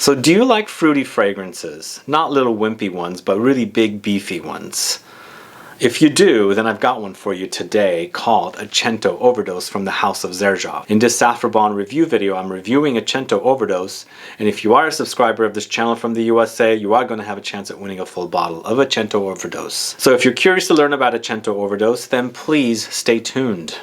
So do you like fruity fragrances? Not little wimpy ones, but really big beefy ones. If you do, then I've got one for you today called Accento Overdose from the house of Xerjoff. In this Saffron review video, I'm reviewing Accento Overdose, and if you are a subscriber of this channel from the USA, you are going to have a chance at winning a full bottle of Accento Overdose. So if you're curious to learn about Accento Overdose, then please stay tuned.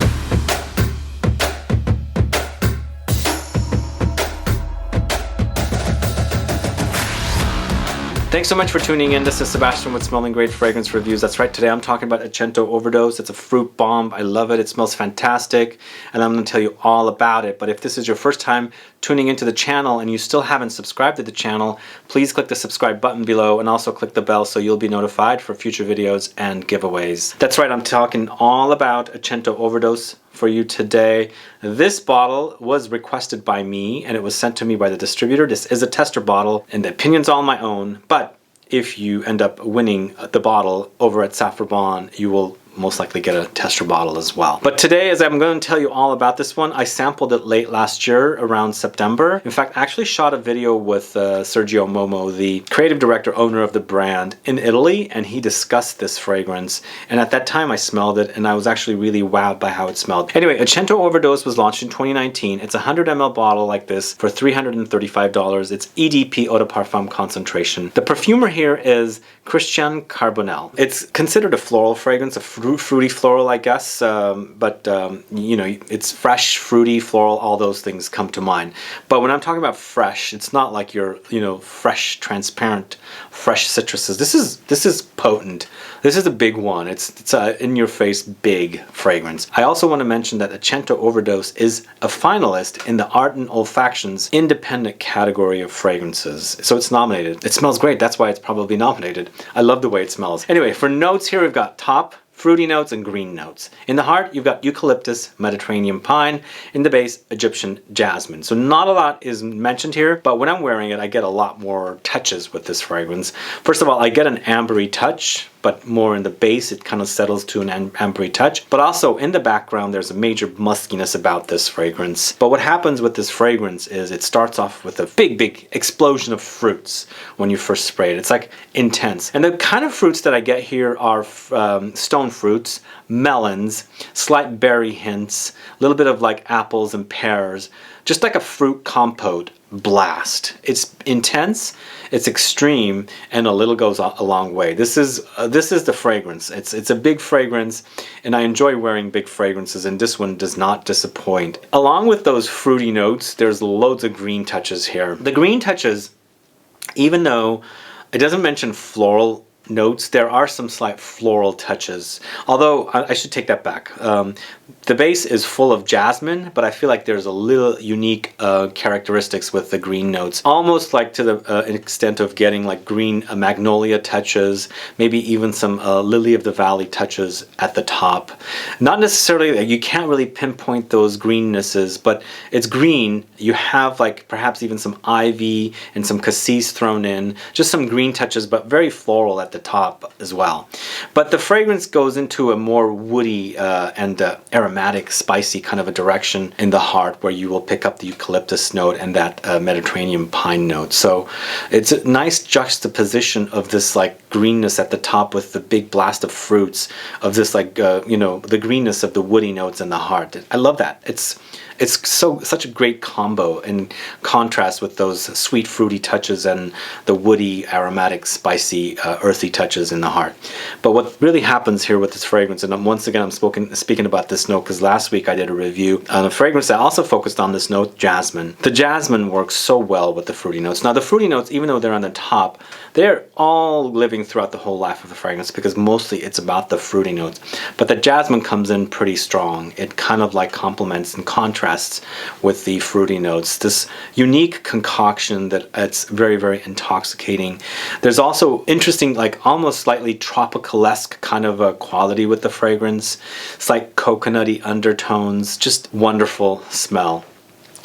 Thanks so much for tuning in. This is Sebastian with Smelling Great Fragrance Reviews. That's right, today I'm talking about Accento Overdose. It's a fruit bomb. I love it. It smells fantastic, and I'm going to tell you all about it. But if this is your first time tuning into the channel and you still haven't subscribed to the channel, please click the subscribe button below and also click the bell so you'll be notified for future videos and giveaways. That's right, I'm talking all about Accento Overdose for you today. This bottle was requested by me and it was sent to me by the distributor. This is a tester bottle and the opinion's all my own, but if you end up winning the bottle over at Saffron, you will most likely get a tester bottle as well. But today, as I'm going to tell you all about this one, I sampled it late last year around September. In fact, I actually shot a video with Sergio Momo, the creative director, owner of the brand in Italy, and he discussed this fragrance. And at that time I smelled it and I was actually really wowed by how it smelled. Anyway, Accento Overdose was launched in 2019. It's a 100 ml bottle like this for $335. It's EDP Eau De Parfum concentration. The perfumer here is Christian Carbonel. It's considered a floral fragrance, a fruity floral, I guess, but you know, it's fresh, fruity, floral, all those things come to mind. But when I'm talking about fresh, it's not like your, you know, fresh, transparent, fresh citruses. This is potent. This is a big one. It's a in-your-face big fragrance. I also want to mention that Accento Overdose is a finalist in the Art and Olfaction's independent category of fragrances. So it's nominated. It smells great. That's why it's probably nominated. I love the way it smells. Anyway, for notes here, we've got top, fruity notes and green notes. In the heart, you've got eucalyptus, Mediterranean pine. In the base, Egyptian jasmine. So not a lot is mentioned here, but when I'm wearing it, I get a lot more touches with this fragrance. First of all, I get an ambery touch, but more in the base, it kind of settles to an ambery touch. But also in the background, there's a major muskiness about this fragrance. But what happens with this fragrance is it starts off with a big explosion of fruits when you first spray it. It's like intense. And the kind of fruits that I get here are stone fruits, melons, slight berry hints, a little bit of like apples and pears, just like a fruit compote blast. It's intense, it's extreme, and a little goes a long way. This is the fragrance. It's a big fragrance, and I enjoy wearing big fragrances, and this one does not disappoint. Along with those fruity notes, there's loads of green touches here. The green touches, even though it doesn't mention floral notes, there are some slight floral touches. Although I should take that back. The base is full of jasmine, but I feel like there's a little unique characteristics with the green notes. Almost like to the extent of getting like green magnolia touches, maybe even some lily of the valley touches at the top. Not necessarily, you can't really pinpoint those greennesses, but it's green. You have like perhaps even some ivy and some cassis thrown in. Just some green touches, but very floral at the top as well. But the fragrance goes into a more woody and aromatic, spicy kind of a direction in the heart, where you will pick up the eucalyptus note and that Mediterranean pine note. So it's a nice juxtaposition of this like greenness at the top with the big blast of fruits, of this like you know, the greenness of the woody notes in the heart. I love that. It's such a great combo in contrast with those sweet fruity touches and the woody, aromatic, spicy, earthy touches in the heart. But what really happens here with this fragrance, and once again I'm speaking about this note because last week I did a review on a fragrance that also focused on this note, jasmine. The jasmine works so well with the fruity notes. Now the fruity notes, even though they're on the top, they're all living throughout the whole life of the fragrance because mostly it's about the fruity notes. But the jasmine comes in pretty strong. It kind of like complements and contrasts with the fruity notes. This unique concoction that it's very intoxicating. There's also interesting, like almost slightly tropical-esque kind of a quality with the fragrance. It's like coconutty undertones, just wonderful smell.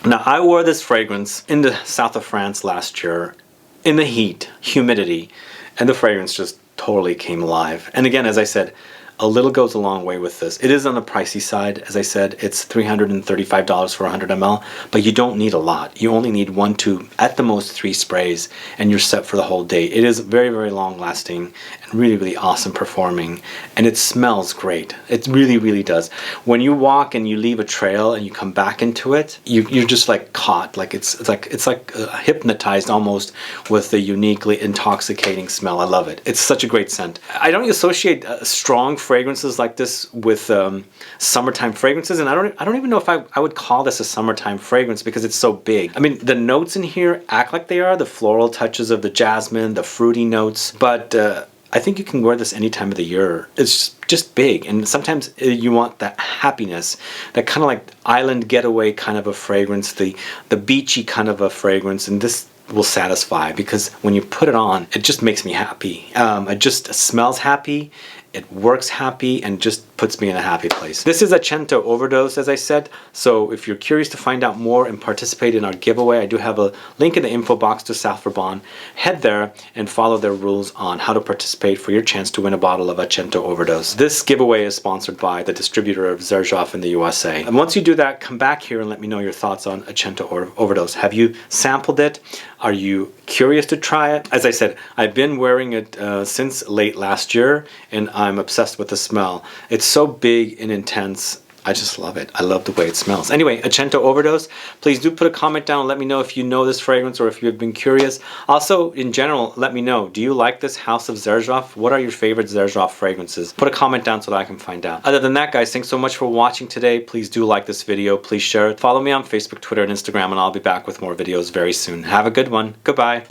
Now I wore this fragrance in the south of France last year in the heat, humidity, and the fragrance just totally came alive. And again, as I said, A little goes a long way with this. It is on the pricey side. As I said, it's $335 for 100 ml, but you don't need a lot. You only need 1, 2, at the most 3 sprays, and you're set for the whole day. It is very, very long lasting and really, really awesome performing, and it smells great. It really, really does. When you walk and you leave a trail and you come back into it, you're just like caught. Like it's like hypnotized almost with the uniquely intoxicating smell. I love it. It's such a great scent. I don't associate strong fragrances like this with summertime fragrances, and I don't even know if I would call this a summertime fragrance because it's so big. I mean, the notes in here act like they are, the floral touches of the jasmine, the fruity notes, but I think you can wear this any time of the year. It's just big, and sometimes you want that happiness, that kind of like island getaway kind of a fragrance, the beachy kind of a fragrance, and this will satisfy because when you put it on, it just makes me happy. It just smells happy, it works happy, and just puts me in a happy place. This is Accento Overdose, as I said, so if you're curious to find out more and participate in our giveaway, I do have a link in the info box to South Bourbon. Head there and follow their rules on how to participate for your chance to win a bottle of Accento Overdose. This giveaway is sponsored by the distributor of Xerjoff in the USA. And once you do that, come back here and let me know your thoughts on Accento Overdose. Have you sampled it? Are you curious to try it? As I said, I've been wearing it since late last year, and I'm obsessed with the smell. It's so big and intense. I just love it. I love the way it smells. Anyway, Accento Overdose, please do put a comment down and let me know if you know this fragrance or if you have been curious. Also, in general, let me know, do you like this House of Xerjoff? What are your favorite Xerjoff fragrances? Put a comment down so that I can find out. Other than that, guys, thanks so much for watching today. Please do like this video. Please share it. Follow me on Facebook, Twitter, and Instagram, and I'll be back with more videos very soon. Have a good one. Goodbye.